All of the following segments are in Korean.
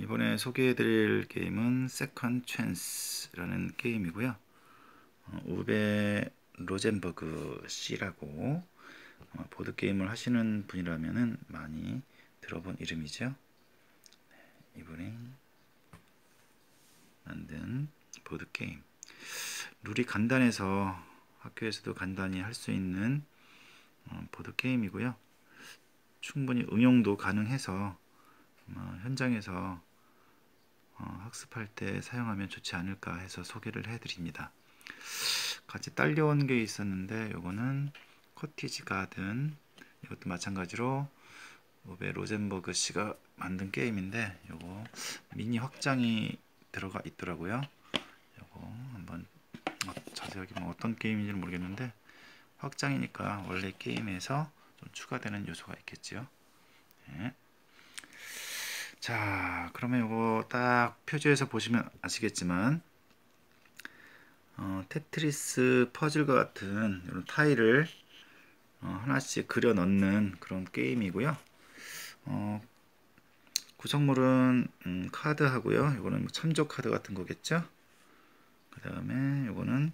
이번에 소개해드릴 게임은 세컨 찬스라는 게임이고요. 우베 로젠버그 씨라고 보드게임을 하시는 분이라면 많이 들어본 이름이죠. 이분이 만든 보드게임. 룰이 간단해서 학교에서도 간단히 할 수 있는 보드게임이고요. 충분히 응용도 가능해서 현장에서 학습할 때 사용하면 좋지 않을까 해서 소개를 해드립니다. 같이 딸려온 게 있었는데 요거는 코티지 가든, 이것도 마찬가지로 우베 로젠버그 씨가 만든 게임인데 요거 미니 확장이 들어가 있더라고요. 요거 한번 자세하게 어떤 게임인지는 모르겠는데 확장이니까 원래 게임에서 좀 추가되는 요소가 있겠죠. 네. 자, 그러면 이거 딱 표지에서 보시면 아시겠지만 테트리스 퍼즐과 같은 이런 타일을 하나씩 그려 넣는 그런 게임이고요. 구성물은 카드하고요. 이거는 뭐 참조 카드 같은 거겠죠. 그 다음에 이거는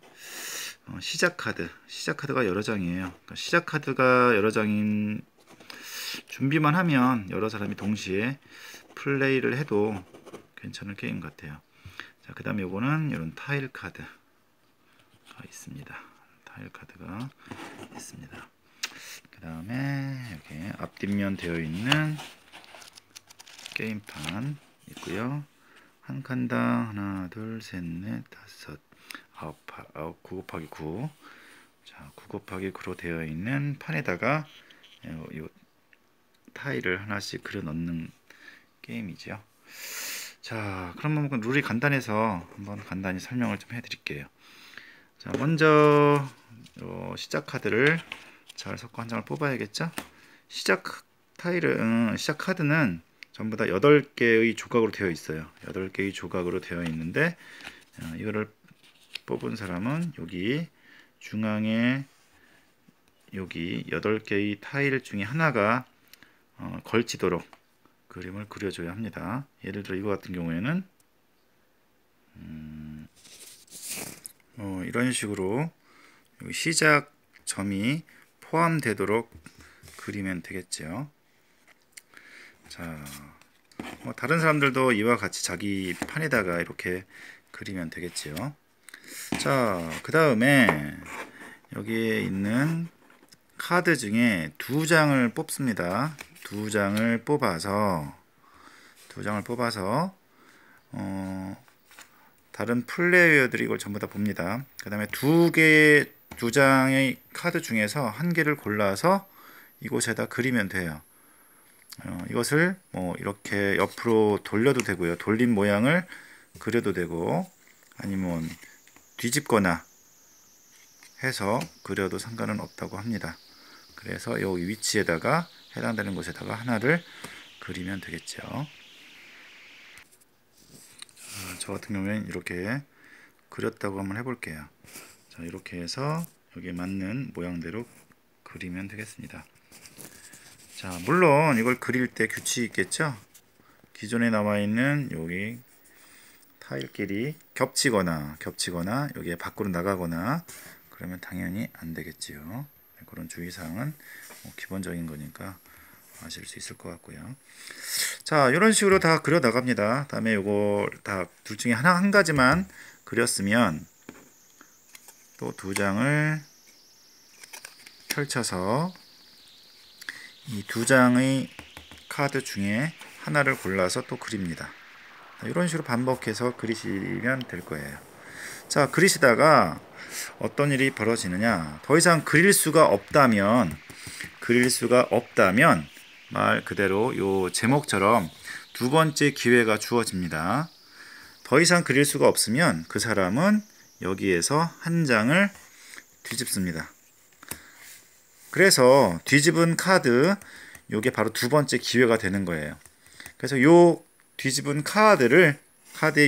시작 카드. 시작 카드가 여러 장이에요. 그러니까 시작 카드가 여러 장인 준비만 하면 여러 사람이 동시에 플레이를 해도 괜찮은 게임 같아요. 자, 그 다음에 요거는 이런 타일 카드가 있습니다. 타일 카드가 있습니다. 그 다음에 이렇게 앞뒷면 되어 있는 게임판 있고요. 한 칸당 하나, 둘, 셋, 넷, 다섯, 아홉, 9 곱하기 9. 자, 9 곱하기 9로 되어 있는 판에다가 요 타일을 하나씩 그려 넣는 게임이죠. 자, 그러면 룰이 간단해서 한번 간단히 설명을 좀 해드릴게요. 자, 먼저 시작 카드를 잘 섞어 한 장을 뽑아야겠죠. 시작 카드는 전부 다 8개의 조각으로 되어 있어요. 8개의 조각으로 되어 있는데 이거를 뽑은 사람은 여기 중앙에 여기 8개의 타일 중에 하나가 걸치도록 그림을 그려줘야 합니다. 예를 들어 이거 같은 경우에는 이런 식으로 시작 점이 포함되도록 그리면 되겠죠. 자, 다른 사람들도 이와 같이 자기 판에다가 이렇게 그리면 되겠죠. 자, 그 다음에 여기에 있는 카드 중에 2장을 뽑습니다. 2장을 뽑아서 다른 플레이어들이 이걸 전부 다 봅니다. 그 다음에 2장의 카드 중에서 한 개를 골라서 이곳에다 그리면 돼요. 이것을 이렇게 옆으로 돌려도 되고요. 돌린 모양을 그려도 되고 아니면 뒤집거나 해서 그려도 상관은 없다고 합니다. 그래서 이 위치에다가 해당되는 곳에다가 하나를 그리면 되겠죠. 저 같은 경우에는 이렇게 그렸다고 한번 해볼게요. 자, 이렇게 해서 여기에 맞는 모양대로 그리면 되겠습니다. 자, 물론 이걸 그릴 때 규칙이 있겠죠. 기존에 나와 있는 여기 타일끼리 겹치거나 여기에 밖으로 나가거나 그러면 당연히 안 되겠지요. 그런 주의사항은 기본적인 거니까 아실 수 있을 것 같고요. 자, 이런 식으로 다 그려 나갑니다. 다음에 요거 다 둘 중에 한 가지만 그렸으면 또 2장을 펼쳐서 이 2장의 카드 중에 하나를 골라서 또 그립니다. 이런 식으로 반복해서 그리시면 될 거예요. 자, 그리시다가 어떤 일이 벌어지느냐, 더 이상 그릴 수가 없다면 말 그대로 요 제목처럼 2번째 기회가 주어집니다. 더 이상 그릴 수가 없으면 그 사람은 여기에서 한 장을 뒤집습니다. 그래서 뒤집은 카드, 요게 바로 2번째 기회가 되는 거예요. 그래서 요 뒤집은 카드의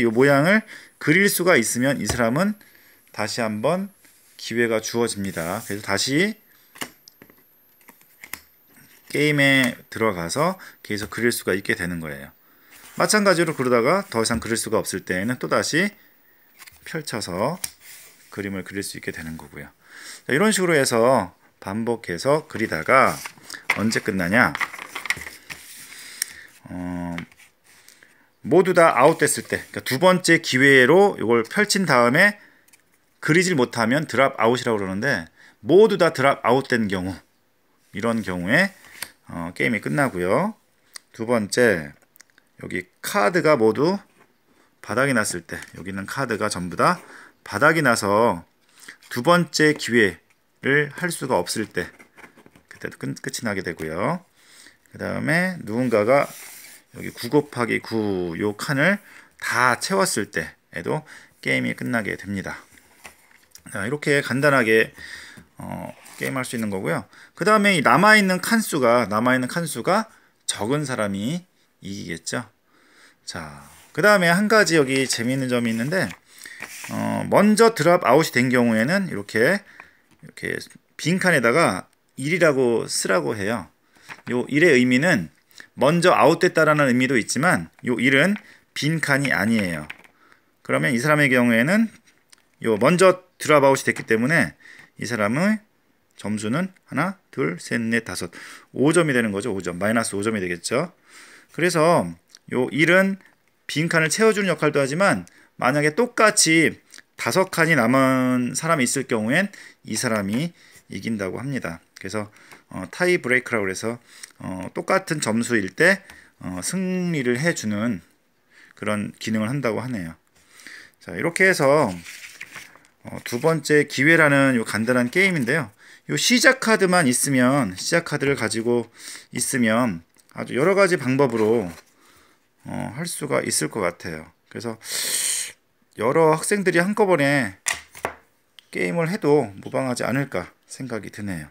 요 모양을 그릴 수가 있으면 이 사람은 다시 한번 기회가 주어집니다. 그래서 다시 게임에 들어가서 계속 그릴 수가 있게 되는 거예요. 마찬가지로 그러다가 더 이상 그릴 수가 없을 때에는 또다시 펼쳐서 그림을 그릴 수 있게 되는 거고요. 자, 이런 식으로 해서 반복해서 그리다가 언제 끝나냐? 모두 다 아웃됐을 때, 그러니까 두 번째 기회로 이걸 펼친 다음에 그리질 못하면 드랍 아웃이라고 그러는데, 모두 다 드랍 아웃된 경우, 이런 경우에 게임이 끝나고요. 두 번째, 여기 카드가 모두 바닥이 났을 때, 여기 있는 카드가 전부 다 바닥이 나서 두 번째 기회를 할 수가 없을 때, 그때도 끝이 나게 되고요. 그 다음에 누군가가 여기 9 곱하기 9 요 칸을 다 채웠을 때에도 게임이 끝나게 됩니다. 자, 이렇게 간단하게 게임할 수 있는 거고요. 그 다음에 남아있는 칸수가 적은 사람이 이기겠죠. 자, 그 다음에 한 가지 여기 재미있는 점이 있는데, 먼저 드랍 아웃이 된 경우에는 이렇게 빈칸에다가 1이라고 쓰라고 해요. 요 1의 의미는 먼저 아웃됐다라는 의미도 있지만, 요 1은 빈칸이 아니에요. 그러면 이 사람의 경우에는 요 먼저 드랍 아웃이 됐기 때문에 이 사람의 점수는 하나, 둘, 셋, 넷, 다섯, 5점이 되는 거죠. 5점, 마이너스 5점이 되겠죠. 그래서 요 1은 빈칸을 채워주는 역할도 하지만, 만약에 똑같이 5칸이 남은 사람이 있을 경우엔 이 사람이 이긴다고 합니다. 그래서 타이 브레이크라고 해서 똑같은 점수일 때 승리를 해주는 그런 기능을 한다고 하네요. 자, 이렇게 해서 두 번째 기회라는 요 간단한 게임인데요. 요 시작 카드만 있으면, 시작 카드를 가지고 있으면 아주 여러 가지 방법으로 할 수가 있을 것 같아요. 그래서 여러 학생들이 한꺼번에 게임을 해도 무방하지 않을까 생각이 드네요.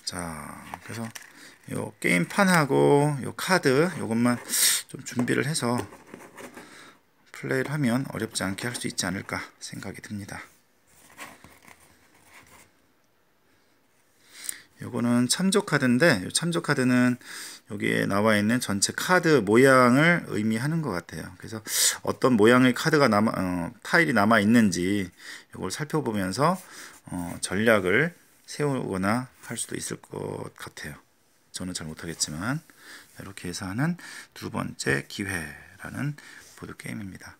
자, 그래서 요 게임판하고 요 카드 요것만 좀 준비를 해서 플레이를 하면 어렵지 않게 할 수 있지 않을까 생각이 듭니다. 요거는 참조 카드인데, 참조 카드는 여기에 나와 있는 전체 카드 모양을 의미하는 것 같아요. 그래서 어떤 모양의 카드가 타일이 남아 있는지 이걸 살펴보면서 전략을 세우거나 할 수도 있을 것 같아요. 저는 잘 못하겠지만, 이렇게 해서 하는 두 번째 기회라는 보드게임입니다.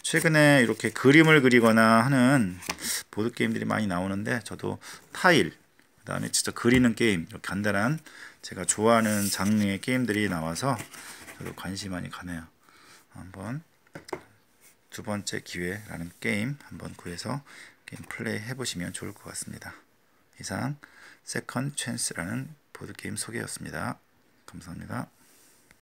최근에 이렇게 그림을 그리거나 하는 보드게임들이 많이 나오는데, 저도 타일, 그 다음에 진짜 그리는 게임, 이렇게 간단한 제가 좋아하는 장르의 게임들이 나와서 저도 관심이 많이 가네요. 한번 두 번째 기회라는 게임 한번 구해서 게임 플레이 해보시면 좋을 것 같습니다. 이상 세컨드 찬스라는 보드게임 소개였습니다. 감사합니다.